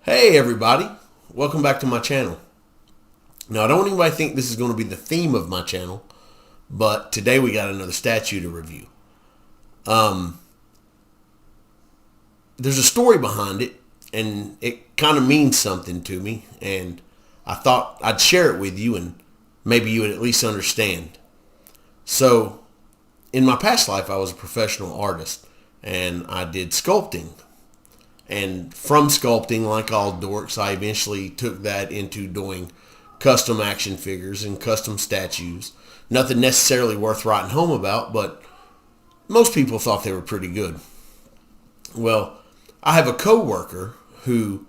Hey everybody, welcome back to my channel. Now I don't want anybody to think this is going to be the theme of my channel, but today we got another statue to review. There's a story behind it, and it kind of means something to me, and I thought I'd share it with you, and maybe you would at least understand. So, in my past life, I was a professional artist, and I did sculpting. And from sculpting, like all dorks, I eventually took that into doing custom action figures and custom statues. Nothing necessarily worth writing home about, but most people thought they were pretty good. Well, I have a coworker who,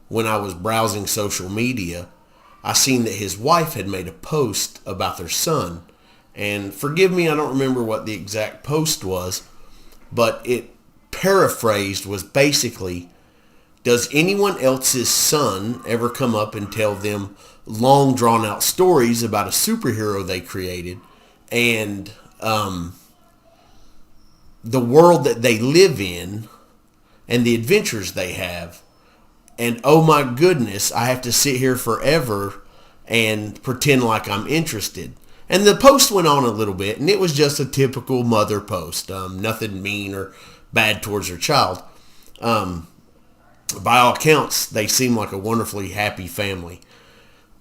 when I was browsing social media, I seen that his wife had made a post about their son. And forgive me, I don't remember what the exact post was, but it paraphrased was basically, does anyone else's son ever come up and tell them long drawn out stories about a superhero they created and the world that they live in and the adventures they have, and oh my goodness, I have to sit here forever and pretend like I'm interested. And the post went on a little bit, and it was just a typical mother post, nothing mean or bad towards her child. By all accounts, they seem like a wonderfully happy family.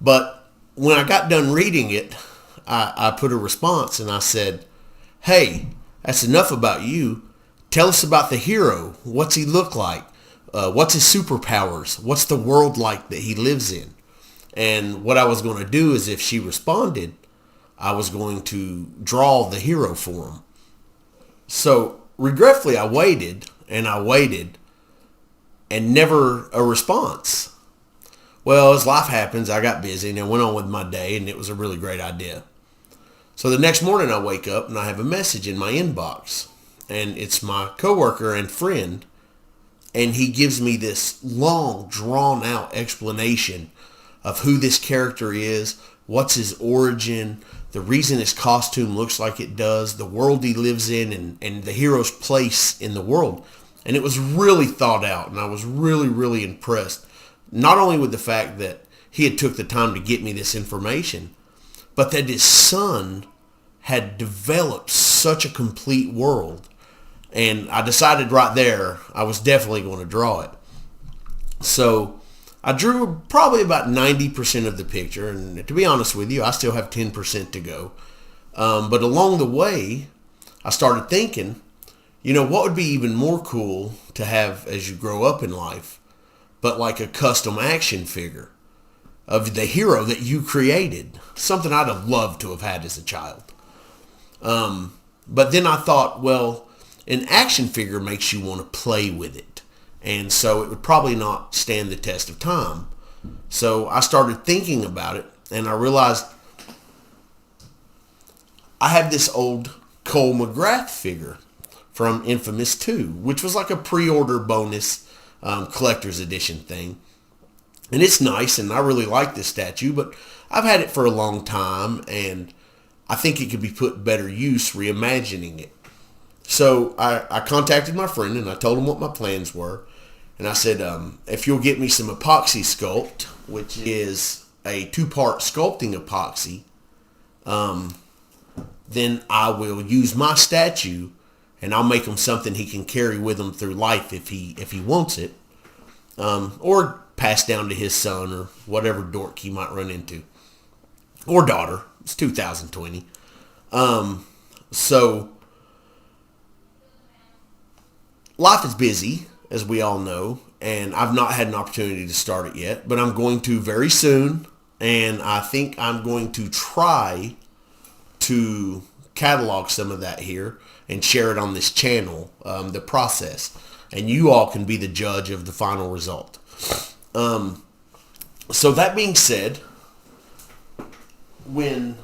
But when I got done reading it, I put a response and I said, hey, that's enough about you. Tell us about the hero. What's he look like? What's his superpowers? What's the world like that he lives in? And what I was going to do is if she responded, I was going to draw the hero for him. So regretfully, I waited and never a response. Well, as life happens, I got busy and I went on with my day, and it was a really great idea. So the next morning I wake up and I have a message in my inbox, and it's my coworker and friend, and he gives me this long, drawn out explanation of who this character is, what's his origin, the reason his costume looks like it does, the world he lives in, and the hero's place in the world. And it was really thought out, and I was really, really impressed. Not only with the fact that he had took the time to get me this information, but that his son had developed such a complete world. And I decided right there I was definitely going to draw it. So I drew probably about 90% of the picture, and to be honest with you, I still have 10% to go. But along the way, I started thinking, what would be even more cool to have as you grow up in life, but like a custom action figure of the hero that you created, something I'd have loved to have had as a child. But then I thought, well, an action figure makes you want to play with it. And so it would probably not stand the test of time. So I started thinking about it, and I realized I have this old Cole McGrath figure from Infamous 2, which was like a pre-order bonus collector's edition thing. And it's nice, and I really like this statue, but I've had it for a long time, and I think it could be put better use reimagining it. So I contacted my friend, and I told him what my plans were. And I said, if you'll get me some epoxy sculpt, which is a 2-part sculpting epoxy, then I will use my statue, and I'll make him something he can carry with him through life if he wants it, or pass down to his son or whatever dork he might run into, or daughter. It's 2020. So life is busy, as we all know, and I've not had an opportunity to start it yet, but I'm going to very soon, and I think I'm going to try to catalog some of that here and share it on this channel, the process, and you all can be the judge of the final result. So that being said, when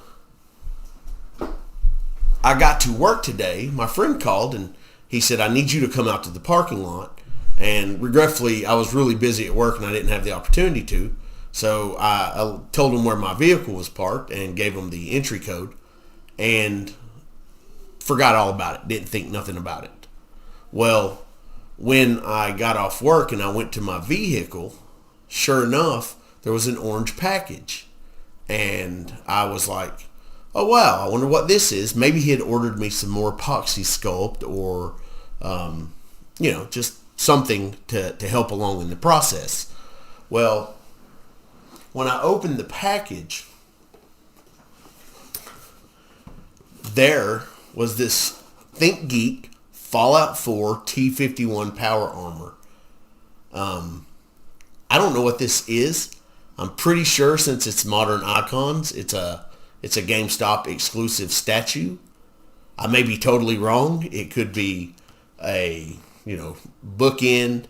I got to work today, my friend called and he said, I need you to come out to the parking lot. And regretfully, I was really busy at work and I didn't have the opportunity to. So I told him where my vehicle was parked and gave him the entry code and forgot all about it. Didn't think nothing about it. Well, when I got off work and I went to my vehicle, Sure enough, there was an orange package. And I was like, oh wow, I wonder what this is. Maybe he had ordered me some more epoxy sculpt or, just something to help along in the process. Well, when I opened the package, there was this Think Geek Fallout 4 T51 Power Armor. I don't know what this is. I'm pretty sure since it's Modern Icons, it's a GameStop exclusive statue. I may be totally wrong. It could be a bookend.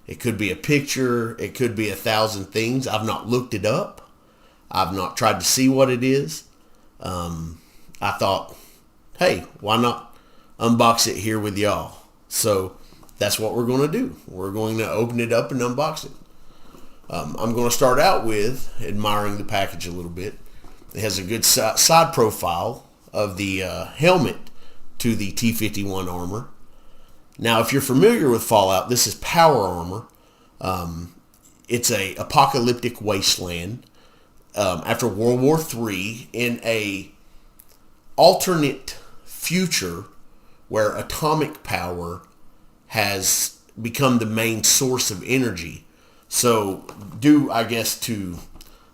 It could be a picture. It could be 1,000 things. I've not looked it up. I've not tried to see what it is. I thought, hey, why not unbox it here with y'all? So that's what we're going to do. We're going to open it up and unbox it. I'm going to start out with admiring the package a little bit. It has a good side profile of the helmet to the T51 armor. Now, if you're familiar with Fallout, this is power armor. It's a apocalyptic wasteland after World War III in a alternate future where atomic power has become the main source of energy. So, due, I guess, to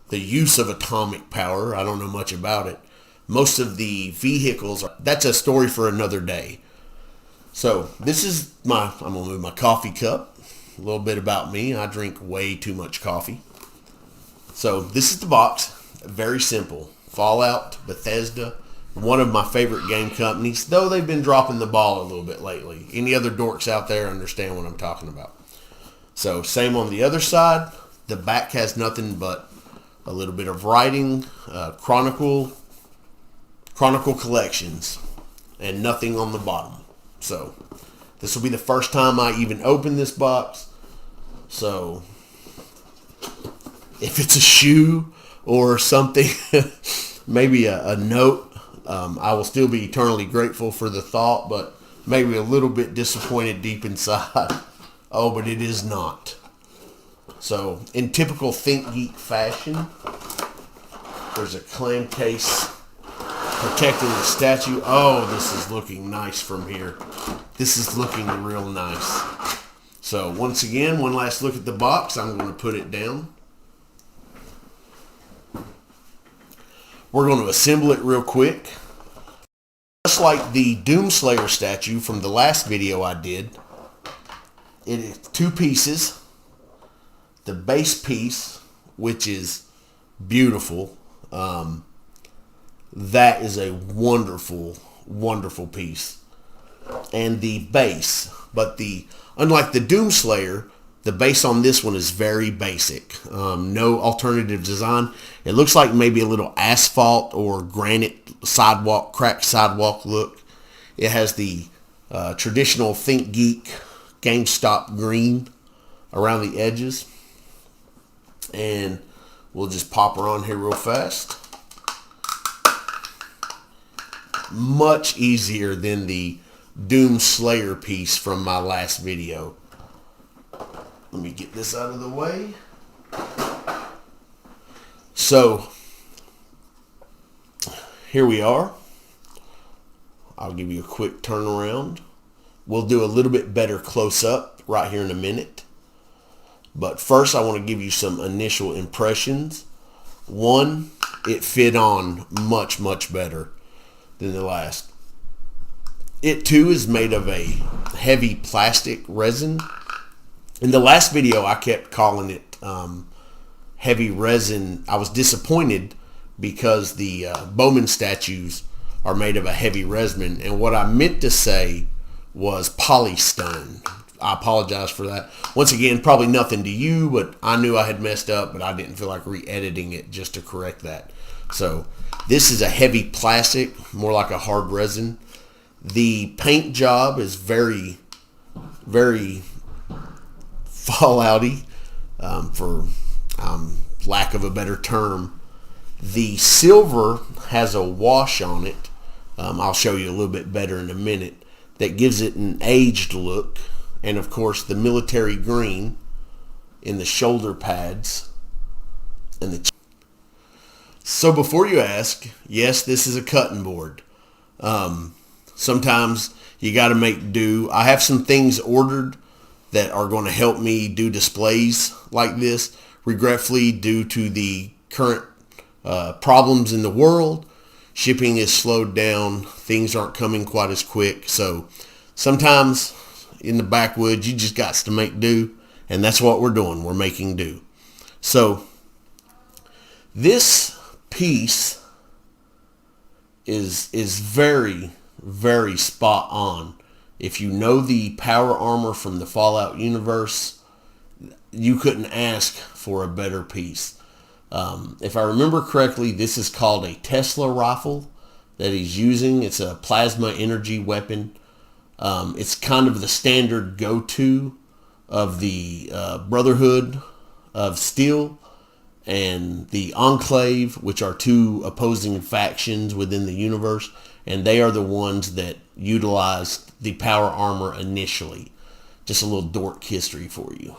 the use of atomic power, I don't know much about it, most of the vehicles, that's a story for another day. So, this is I'm going to move my coffee cup. A little bit about me. I drink way too much coffee. So, this is the box. Very simple. Fallout, Bethesda, one of my favorite game companies, though they've been dropping the ball a little bit lately. Any other dorks out there understand what I'm talking about. So, same on the other side. The back has nothing but a little bit of writing, Chronicle Collections, and nothing on the bottom. So, this will be the first time I even open this box. So, if it's a shoe or something, maybe a note, I will still be eternally grateful for the thought, but maybe a little bit disappointed deep inside. Oh, but it is not. So, in typical Think Geek fashion, there's a clam case protecting the statue. Oh, this is looking nice from here. This is looking real nice. So, once again, one last look at the box. I'm going to put it down. We're going to assemble it real quick. Just like the Doomslayer statue from the last video I did, it is two pieces. The base piece, which is beautiful, that is a wonderful, wonderful piece. And the base, but unlike the Doomslayer, the base on this one is very basic. No alternative design. It looks like maybe a little asphalt or granite sidewalk, cracked sidewalk look. It has the traditional Think Geek GameStop green around the edges. And we'll just pop her on here real fast. Much easier than the Doomslayer piece from my last video. Let me get this out of the way. So, here we are. I'll give you a quick turnaround. We'll do a little bit better close-up right here in a minute. But first, I want to give you some initial impressions. One, it fit on much, much better than the last. It, too, is made of a heavy plastic resin. In the last video, I kept calling it heavy resin. I was disappointed because the Bowman statues are made of a heavy resin. And what I meant to say was polystone. I apologize for that. Once again, probably nothing to you, but I knew I had messed up, but I didn't feel like re-editing it just to correct that. So this is a heavy plastic, more like a hard resin. The paint job is very, very Fallout-y, for lack of a better term. The silver has a wash on it. I'll show you a little bit better in a minute. That gives it an aged look. And of course the military green in the shoulder pads and the. So before you ask, yes, this is a cutting board. Sometimes you got to make do. I have some things ordered that are going to help me do displays like this. Regretfully, due to the current problems in the world, shipping is slowed down. Things aren't coming quite as quick. So sometimes in the backwoods, you just got to make do. And that's what we're doing. We're making do. So this piece is very, very spot on. If you know the power armor from the Fallout universe, you couldn't ask for a better piece. If I remember correctly, this is called a Tesla rifle that he's using. It's a plasma energy weapon. It's kind of the standard go-to of the Brotherhood of Steel and the Enclave, which are two opposing factions within the universe, and they are the ones that utilized the power armor initially. Just a little dork history for you.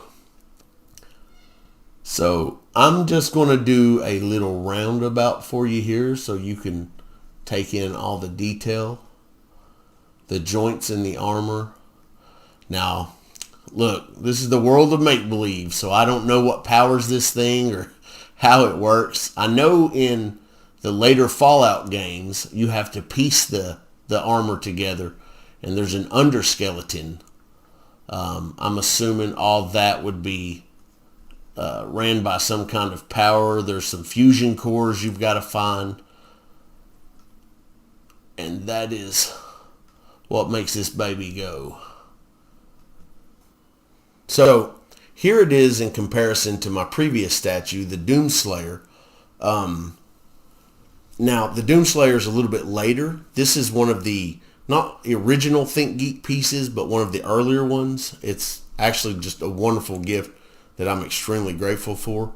So I'm just going to do a little roundabout for you here so you can take in all the detail, the joints in the armor. Now, look, this is the world of make-believe, so I don't know what powers this thing or how it works. I know in the later Fallout games, you have to piece the armor together, and there's an underskeleton. I'm assuming all that would be ran by some kind of power. There's some fusion cores you've got to find. And that is what makes this baby go. So here it is in comparison to my previous statue, the Doomslayer. Now, the Doomslayer is a little bit later. This is one of the, not the original Think Geek pieces, but one of the earlier ones. It's actually just a wonderful gift that I'm extremely grateful for.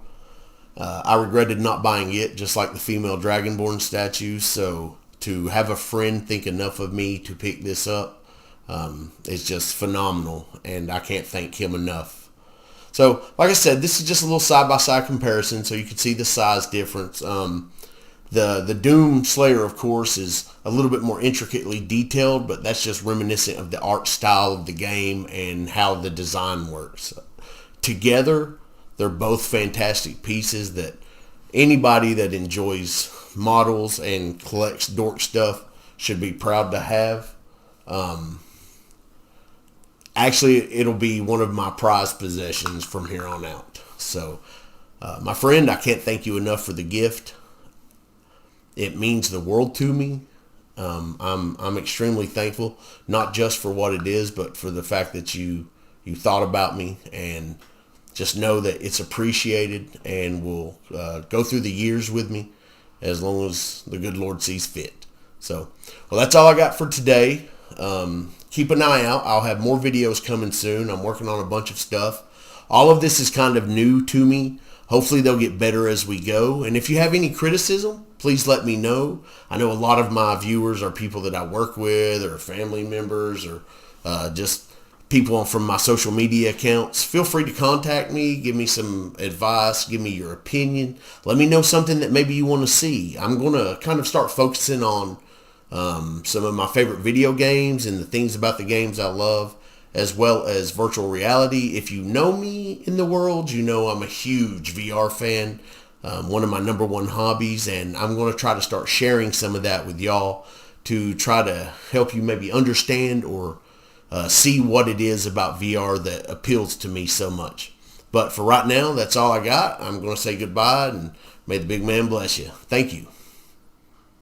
I regretted not buying it, just like the female Dragonborn statue. So to have a friend think enough of me to pick this up is just phenomenal, and I can't thank him enough. So, like I said, this is just a little side-by-side comparison so you can see the size difference. The Doom Slayer, of course, is a little bit more intricately detailed, but that's just reminiscent of the art style of the game and how the design works. Together, they're both fantastic pieces that anybody that enjoys models and collects dork stuff should be proud to have. Actually, it'll be one of my prized possessions from here on out. So, my friend, I can't thank you enough for the gift. It means the world to me. I'm extremely thankful, not just for what it is, but for the fact that you thought about me, and just know that it's appreciated and will go through the years with me as long as the good Lord sees fit. So, well, that's all I got for today. Keep an eye out. I'll have more videos coming soon. I'm working on a bunch of stuff. All of this is kind of new to me. Hopefully they'll get better as we go. And if you have any criticism, please let me know. I know a lot of my viewers are people that I work with, or family members, or just people from my social media accounts. Feel free to contact me. Give me some advice. Give me your opinion. Let me know something that maybe you want to see. I'm going to kind of start focusing on some of my favorite video games and the things about the games I love, as well as virtual reality. If you know me in the world, you know I'm a huge VR fan, one of my number one hobbies, and I'm going to try to start sharing some of that with y'all to try to help you maybe understand or see what it is about VR that appeals to me so much. But for right now, that's all I got. I'm going to say goodbye, and may the big man bless you. Thank you.